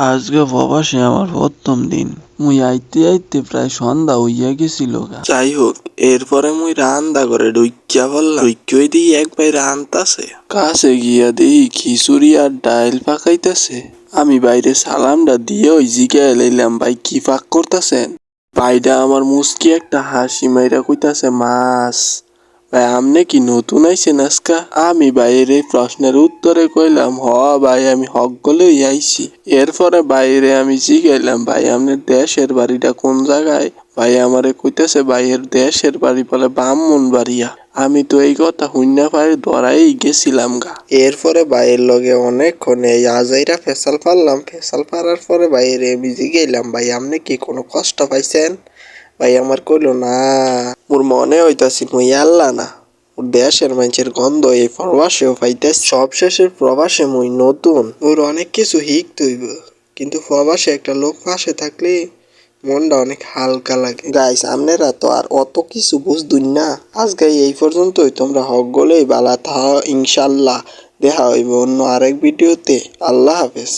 আজকে প্রবাসে আমার প্রথম দিন। মুই আইতে আইতে প্রায় সন্ধ্যা হইয়া গেছিল গা। যাই হোক, এরপরে মুই রান্দা করে ঢুইক্কা পড়লাম। ঢুইক্কই দিই এক ভাই রানতাছে। কাছে গিয়া দেখি খিচুড়ি আর ডাইল পাকাইতেছে। আমি বাইরে সালামটা দিয়ে ওই জিগায় লইলাম, ভাই কি পাক করতেছেন? ভাইটা আমার মুচকি একটা হাসি মাইরা কইতাছে মাছ। ভাই আমনে কি নতুন আইছেন আজকা? আমি ভাইয়ের এই প্রশ্নের উত্তরে কইলাম, হ ভাই আমি হক গলেই আইছি। এরপরে বাইরে আমি জিগাইলাম, ভাই আপনার দেশের বাড়িটা কোন জায়গায়? ভাই আমারে কইতেছে ভাইয়ের দেশের বাড়ি বলে ব্রাহ্মণবাড়িয়া। আমি তো এই কথা হুইন্না পায়ে ধরাই গেছিলাম গা। এরপরে ভাইয়ের লগে অনেকক্ষণ এই আজাইরা ফেসাল পারলাম। ফেসাল পারার পরে ভাইয়ের আমি জিগাইলাম, ভাই আপনি কি কোনো কষ্ট পাইছেন? ভাই আমার কইলো না, মোর মনে হইতাছি মুই আল্লাহ না, ওর দেশের মানুষের গন্ধ এই প্রবাসেও পাইতেছে। সব শেষের প্রবাসে মুই নতুন, ওর অনেক কিছু শিখতে হইব, কিন্তু প্রবাসে একটা লোক পাশে থাকলে মনটা অনেক হালকা লাগে। গাইস আপনারা তো আর অত কিছু বুঝদুন না। আজকে এই পর্যন্তই, তোমরা হক গলেই বালা থাও ইনশাল্লাহ। দেখা হইব অন্য আরেক ভিডিওতে। আল্লাহ হাফেজ।